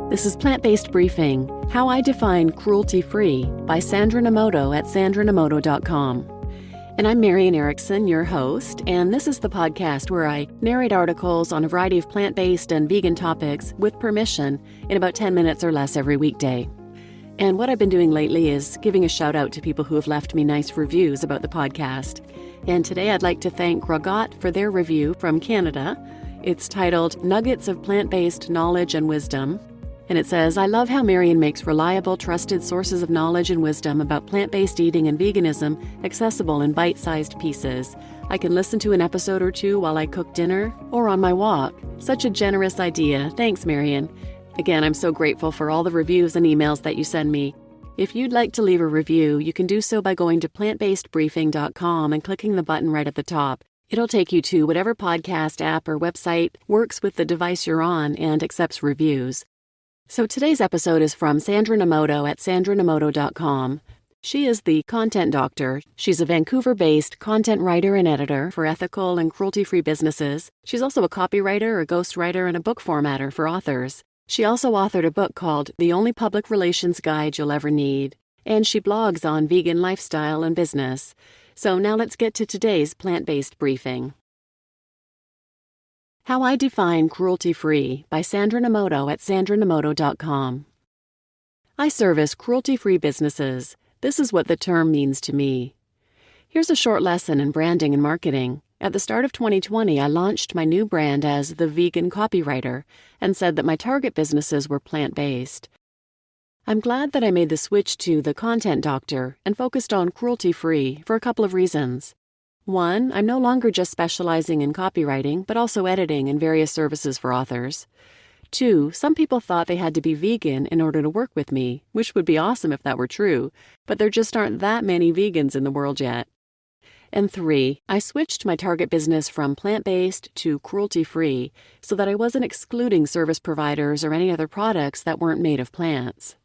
This is Plant-Based Briefing, How I Define Cruelty-Free by Sandra Nomoto at sandranomoto.com. And I'm Marian Erickson, your host, and this is the podcast where I narrate articles on a variety of plant-based and vegan topics with permission in about 10 minutes or less every weekday. And what I've been doing lately is giving a shout out to people who have left me nice reviews about the podcast. And today I'd like to thank Gragot for their review from Canada. It's titled Nuggets of Plant-Based Knowledge and Wisdom. And it says, I love how Marian makes reliable, trusted sources of knowledge and wisdom about plant-based eating and veganism accessible in bite-sized pieces. I can listen to an episode or two while I cook dinner or on my walk. Such a generous idea. Thanks, Marian. Again, I'm so grateful for all the reviews and emails that you send me. If you'd like to leave a review, you can do so by going to plantbasedbriefing.com and clicking the button right at the top. It'll take you to whatever podcast app or website works with the device you're on and accepts reviews. So today's episode is from Sandra Nomoto at sandranomoto.com. She is the Content Doctor. She's a Vancouver-based content writer and editor for ethical and cruelty-free businesses. She's also a copywriter, a ghostwriter, and a book formatter for authors. She also authored a book called The Only Public Relations Guide You'll Ever Need, and she blogs on vegan lifestyle and business. So now let's get to today's plant-based briefing. How I Define Cruelty-Free by Sandra Nomoto at sandranomoto.com. I service cruelty-free businesses. This is what the term means to me. Here's a short lesson in branding and marketing. At the start of 2020, I launched my new brand as the Vegan Copywriter and said that my target businesses were plant-based. I'm glad that I made the switch to the Content Doctor and focused on cruelty-free for a couple of reasons. One, I'm no longer just specializing in copywriting, but also editing and various services for authors. Two, some people thought they had to be vegan in order to work with me, which would be awesome if that were true, but there just aren't that many vegans in the world yet. And three, I switched my target business from plant-based to cruelty-free so that I wasn't excluding service providers or any other products that weren't made of plants.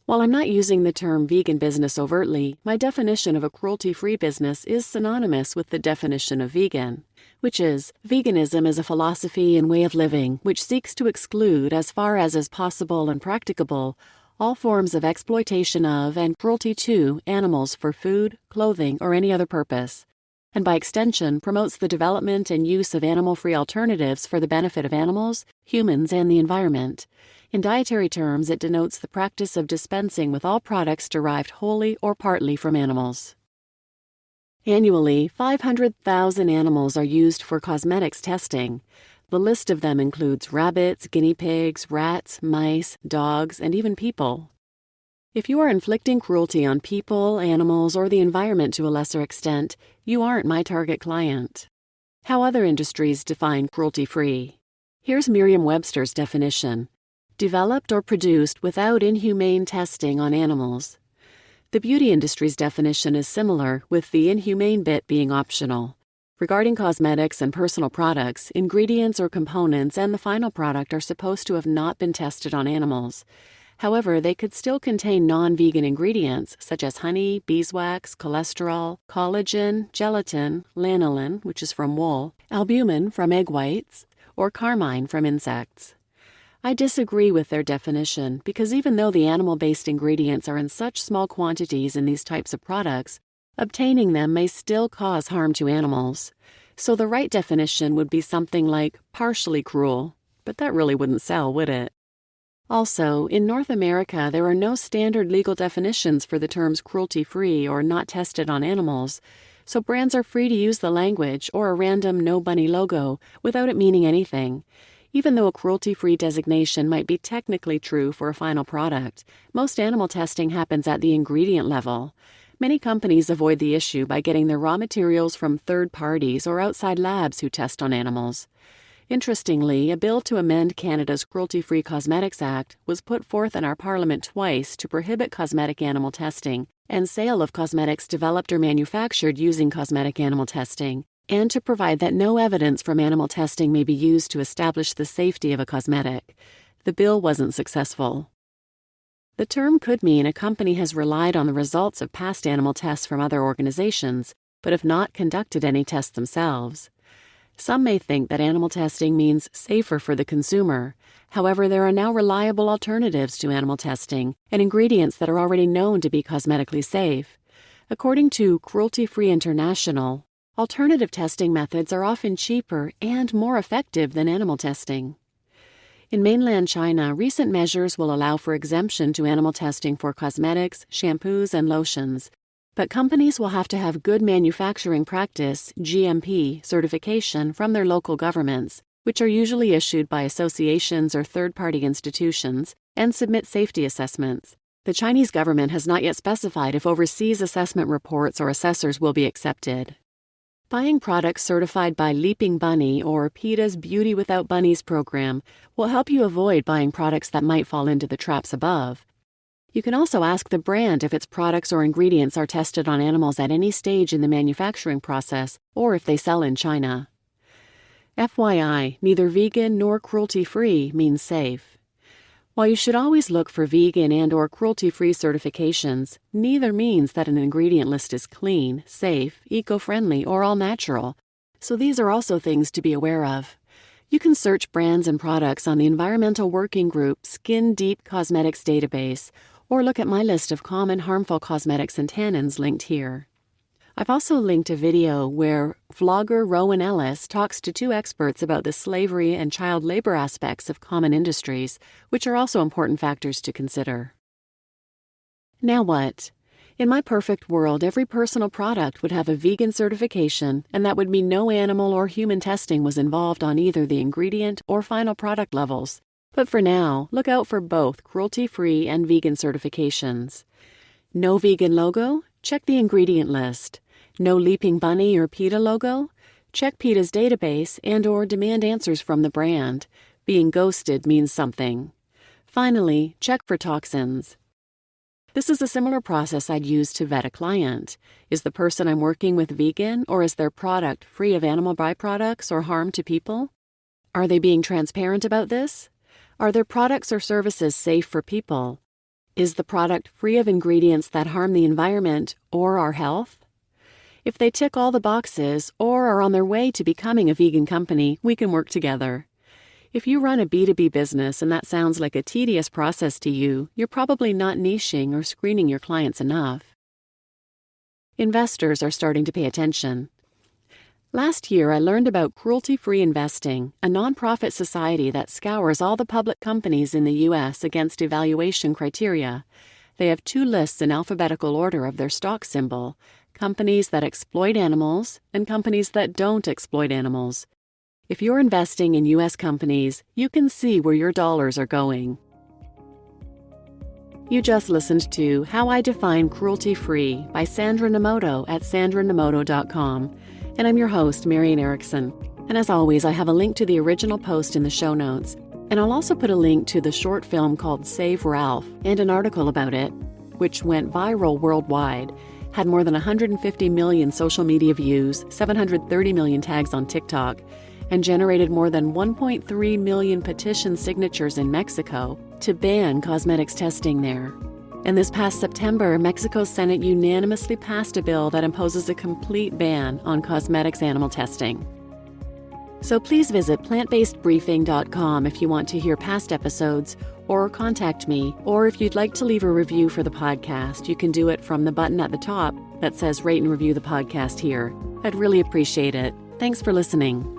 While I'm not using the term vegan business overtly, my definition of a cruelty-free business is synonymous with the definition of vegan, which is, veganism is a philosophy and way of living which seeks to exclude, as far as is possible and practicable, all forms of exploitation of and cruelty to animals for food, clothing, or any other purpose, and by extension promotes the development and use of animal-free alternatives for the benefit of animals, humans, and the environment. In dietary terms, it denotes the practice of dispensing with all products derived wholly or partly from animals. Annually, 500,000 animals are used for cosmetics testing. The list of them includes rabbits, guinea pigs, rats, mice, dogs, and even people. If you are inflicting cruelty on people, animals, or the environment to a lesser extent, you aren't my target client. How other industries define cruelty-free. Here's Merriam-Webster's definition. Developed or produced without inhumane testing on animals. The beauty industry's definition is similar, with the inhumane bit being optional. Regarding cosmetics and personal products, ingredients or components and the final product are supposed to have not been tested on animals. However, they could still contain non-vegan ingredients such as honey, beeswax, cholesterol, collagen, gelatin, lanolin, which is from wool, albumin from egg whites, or carmine from insects. I disagree with their definition because even though the animal-based ingredients are in such small quantities in these types of products, obtaining them may still cause harm to animals. So the right definition would be something like partially cruel, but that really wouldn't sell, would it? Also, in North America, there are no standard legal definitions for the terms cruelty-free or not tested on animals, so brands are free to use the language or a random no bunny logo without it meaning anything. Even though a cruelty-free designation might be technically true for a final product, most animal testing happens at the ingredient level. Many companies avoid the issue by getting their raw materials from third parties or outside labs who test on animals. Interestingly, a bill to amend Canada's Cruelty-Free Cosmetics Act was put forth in our Parliament twice to prohibit cosmetic animal testing and sale of cosmetics developed or manufactured using cosmetic animal testing, and to provide that no evidence from animal testing may be used to establish the safety of a cosmetic. The bill wasn't successful. The term could mean a company has relied on the results of past animal tests from other organizations, but have not conducted any tests themselves. Some may think that animal testing means safer for the consumer. However, there are now reliable alternatives to animal testing and ingredients that are already known to be cosmetically safe. According to Cruelty-Free International, alternative testing methods are often cheaper and more effective than animal testing. In mainland China, recent measures will allow for exemption to animal testing for cosmetics, shampoos, and lotions. But companies will have to have good manufacturing practice, GMP, certification from their local governments, which are usually issued by associations or third-party institutions, and submit safety assessments. The Chinese government has not yet specified if overseas assessment reports or assessors will be accepted. Buying products certified by Leaping Bunny or PETA's Beauty Without Bunnies program will help you avoid buying products that might fall into the traps above. You can also ask the brand if its products or ingredients are tested on animals at any stage in the manufacturing process or if they sell in China. FYI, neither vegan nor cruelty-free means safe. While you should always look for vegan and/or cruelty-free certifications, neither means that an ingredient list is clean, safe, eco-friendly, or all-natural. So these are also things to be aware of. You can search brands and products on the Environmental Working Group Skin Deep Cosmetics database, or look at my list of common harmful cosmetics and tannins linked here. I've also linked a video where vlogger Rowan Ellis talks to two experts about the slavery and child labor aspects of common industries, which are also important factors to consider. Now what? In my perfect world, every personal product would have a vegan certification, and that would mean no animal or human testing was involved on either the ingredient or final product levels. But for now, look out for both cruelty-free and vegan certifications. No vegan logo? Check the ingredient list. No Leaping Bunny or PETA logo? Check PETA's database and/or demand answers from the brand. Being ghosted means something. Finally, check for toxins. This is a similar process I'd use to vet a client. Is the person I'm working with vegan, or is their product free of animal byproducts or harm to people? Are they being transparent about this? Are their products or services safe for people? Is the product free of ingredients that harm the environment or our health? If they tick all the boxes or are on their way to becoming a vegan company, we can work together. If you run a B2B business and that sounds like a tedious process to you, you're probably not niching or screening your clients enough. Investors are starting to pay attention. Last year, I learned about Cruelty-Free Investing, a nonprofit society that scours all the public companies in the U.S. against evaluation criteria. They have 2 lists in alphabetical order of their stock symbol: companies that exploit animals and companies that don't exploit animals. If you're investing in U.S. companies, you can see where your dollars are going. You just listened to How I Define Cruelty-Free by Sandra Nomoto at sandranomoto.com. And I'm your host, Marian Erickson. And as always, I have a link to the original post in the show notes. And I'll also put a link to the short film called Save Ralph and an article about it, which went viral worldwide, had more than 150 million social media views, 730 million tags on TikTok, and generated more than 1.3 million petition signatures in Mexico to ban cosmetics testing there. And this past September, Mexico's Senate unanimously passed a bill that imposes a complete ban on cosmetics animal testing. So please visit plantbasedbriefing.com if you want to hear past episodes or contact me, or if you'd like to leave a review for the podcast, you can do it from the button at the top that says Rate and Review the Podcast here. I'd really appreciate it. Thanks for listening.